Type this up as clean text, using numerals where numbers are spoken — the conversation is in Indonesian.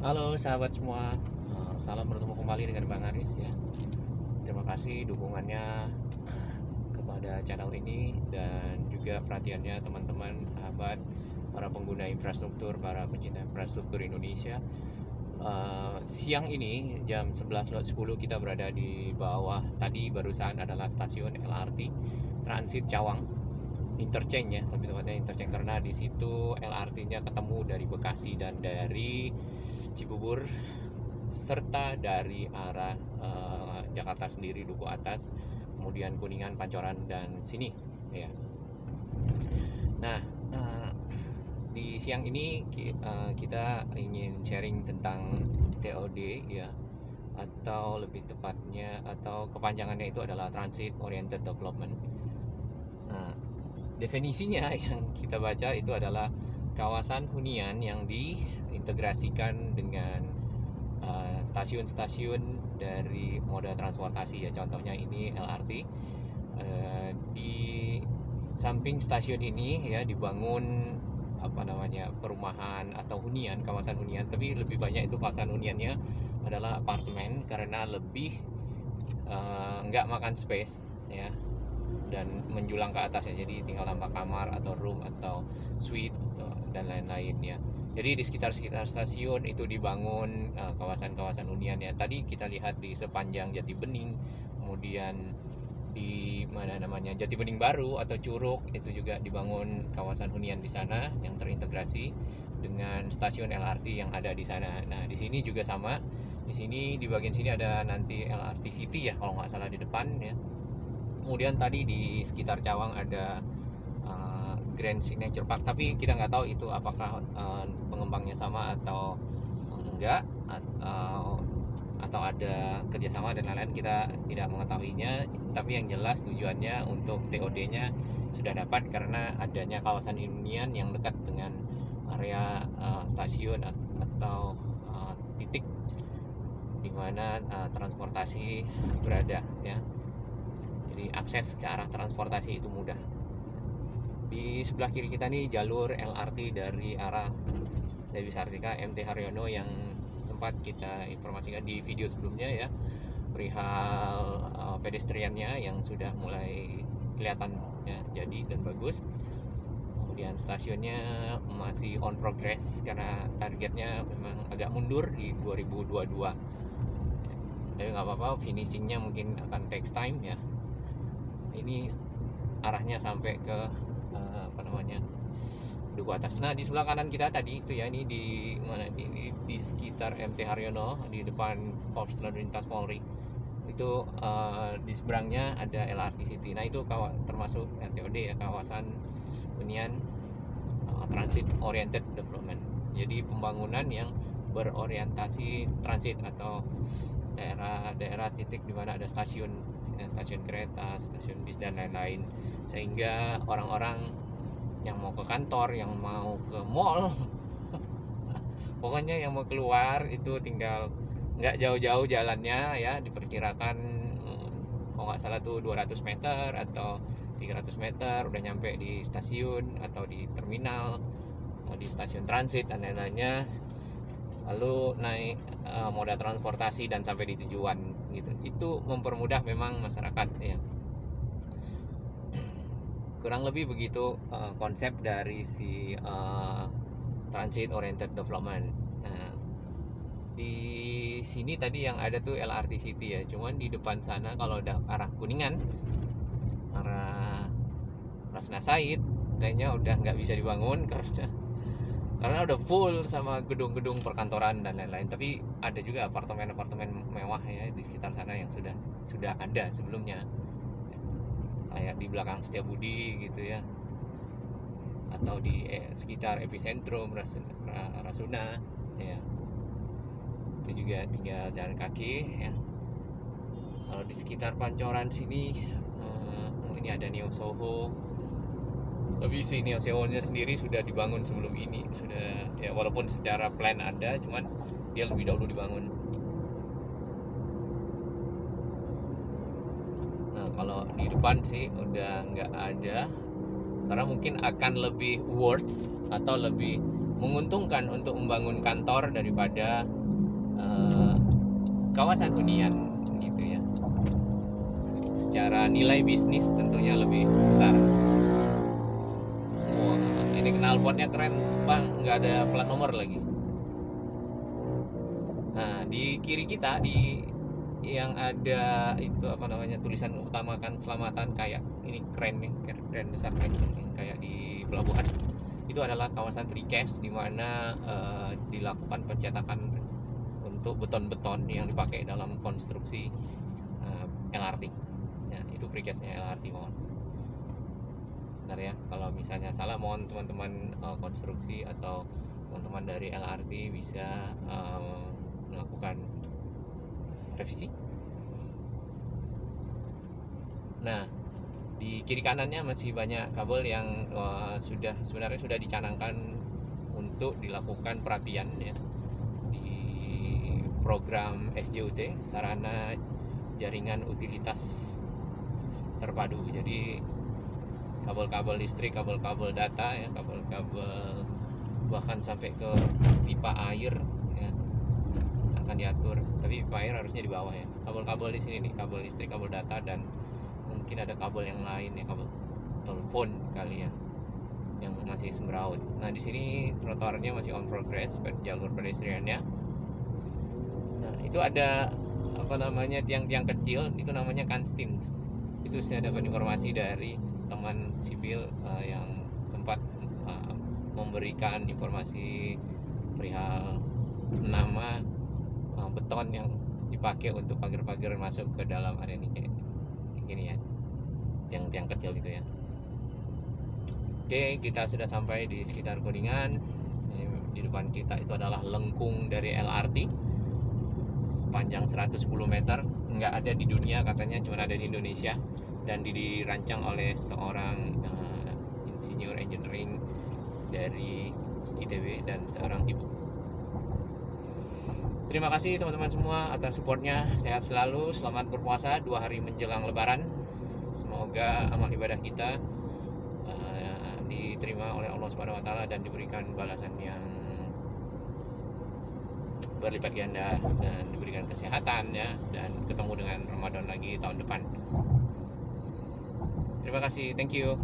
Halo sahabat semua, salam bertemu kembali dengan Bang Aris ya. Terima kasih dukungannya kepada channel ini dan juga perhatiannya teman-teman, sahabat, para pengguna infrastruktur, para pencinta infrastruktur Indonesia. Siang ini jam 11.10 kita berada di bawah, tadi barusan adalah stasiun LRT Transit Cawang, interchange ya, lebih tepatnya interchange karena di situ LRT-nya ketemu dari Bekasi dan dari Cibubur serta dari arah Jakarta sendiri, Duku Atas, kemudian Kuningan, Pancoran dan sini ya. Nah, di siang ini kita ingin sharing tentang TOD ya, atau lebih tepatnya atau kepanjangannya itu adalah Transit Oriented Development. Nah, definisinya yang kita baca itu adalah kawasan hunian yang diintegrasikan dengan stasiun-stasiun dari moda transportasi ya. Contohnya ini LRT. Di samping stasiun ini ya dibangun perumahan atau hunian, kawasan hunian, tapi lebih banyak itu kawasan huniannya adalah apartemen karena lebih nggak makan space ya, dan menjulang ke atas ya, jadi tinggal nambah kamar atau room atau suite dan lain-lain ya. Jadi di sekitar stasiun itu dibangun kawasan-kawasan hunian ya. Tadi kita lihat di sepanjang Jati Bening, kemudian di Jati Bening Baru atau Curug, itu juga dibangun kawasan hunian di sana yang terintegrasi dengan stasiun LRT yang ada di sana. Nah, di sini juga sama. Di sini di bagian sini ada nanti LRT City ya kalau nggak salah di depan ya. Kemudian tadi di sekitar Cawang ada Grand Signature Park, tapi kita nggak tahu itu apakah pengembangnya sama atau enggak, atau ada kerjasama dan lain-lain, kita tidak mengetahuinya. Tapi yang jelas tujuannya untuk TOD-nya sudah dapat karena adanya kawasan hunian yang dekat dengan area stasiun atau titik di mana transportasi berada ya. Jadi akses ke arah transportasi itu mudah. Di sebelah kiri kita nih jalur LRT dari arah Dewi Sartika MT Haryono yang sempat kita informasikan di video sebelumnya ya, perihal pedestriannya yang sudah mulai kelihatan ya, jadi dan bagus. Kemudian stasiunnya masih on progress karena targetnya memang agak mundur di 2022. Tapi nggak apa-apa, finishingnya mungkin akan takes time ya. Ini arahnya sampai ke Duku Atas. Nah, di sebelah kanan kita tadi itu ya, ini di mana, di sekitar MT Haryono, di depan Korps Lalu Lintas Polri itu, di seberangnya ada LRT City. Nah, itu termasuk TOD ya, kawasan hunian Transit Oriented Development. Jadi pembangunan yang berorientasi transit atau daerah titik di mana ada stasiun kereta, stasiun bis dan lain-lain, sehingga orang-orang yang mau ke kantor, yang mau ke mall pokoknya yang mau keluar itu tinggal nggak jauh-jauh jalannya ya, diperkirakan kalau nggak salah tuh 200 meter atau 300 meter udah nyampe di stasiun atau di terminal atau di stasiun transit dan lain-lainnya, lalu naik moda transportasi dan sampai di tujuan gitu. Itu mempermudah memang masyarakat ya. Kurang lebih begitu konsep dari si Transit Oriented Development. Nah, di sini tadi yang ada tuh LRT City ya, cuman di depan sana kalau udah arah Kuningan, arah Rasuna Said, kayaknya udah nggak bisa dibangun karena udah full sama gedung-gedung perkantoran dan lain-lain. Tapi ada juga apartemen-apartemen mewah ya di sekitar sana yang sudah ada sebelumnya, kayak di belakang Setiabudi gitu ya, atau di sekitar epicentrum Rasuna ya, itu juga tinggal jalan kaki ya. Kalau di sekitar Pancoran sini ini ada Neo Soho, tapi si Neo Soho-nya sendiri sudah dibangun sebelum ini, sudah ya, walaupun secara plan ada, cuman dia lebih dahulu dibangun. Nah, kalau di depan sih udah nggak ada, karena mungkin akan lebih worth atau lebih menguntungkan untuk membangun kantor daripada kawasan hunian gitu ya. Secara nilai bisnis tentunya lebih besar. Wah, ini knalpotnya keren bang, nggak ada plat nomor lagi. Nah, di kiri kita yang ada itu apa namanya, tulisan utamakan keselamatan, kayak ini keren nih, keren besar nih, kayak di pelabuhan. Itu adalah kawasan precast di mana dilakukan pencetakan untuk beton-beton yang dipakai dalam konstruksi LRT. Nah, itu precastnya LRT mohon. Benar ya, kalau misalnya salah mohon teman-teman konstruksi atau teman-teman dari LRT bisa melakukan revisi. Nah, di kiri kanannya masih banyak kabel yang sebenarnya sudah dicanangkan untuk dilakukan perapian ya, di program SJUT, sarana jaringan utilitas terpadu. Jadi kabel-kabel listrik, kabel-kabel data ya, kabel-kabel bahkan sampai ke pipa air ya akan diatur. Tapi pipa air harusnya di bawah ya. Kabel-kabel di sini nih, kabel listrik, kabel data, dan mungkin ada kabel yang lain ya, kabel telepon kali ya yang masih sembraut. Nah, di sini trotoarnya masih on progress, jalur pedestriannya. Nah, itu ada apa namanya, tiang-tiang kecil, itu namanya Kanstim. Itu saya dapat informasi dari teman sipil yang sempat memberikan informasi perihal nama beton yang dipakai untuk pagar-pagar masuk ke dalam area ini, kayak gini ya, tiang-tiang kecil gitu ya. Oke, kita sudah sampai di sekitar Kuningan. Di depan kita itu adalah lengkung dari LRT sepanjang 110 meter. Nggak ada di dunia katanya, cuma ada di Indonesia, dan dirancang oleh seorang insinyur engineering dari ITB dan seorang ibu. Terima kasih teman-teman semua atas supportnya. Sehat selalu, selamat berpuasa 2 hari menjelang Lebaran. Semoga amal ibadah kita diterima oleh Allah Subhanahu wa taala dan diberikan balasan yang berlipat ganda, dan diberikan kesehatan ya, dan ketemu dengan Ramadan lagi tahun depan. Terima kasih, thank you.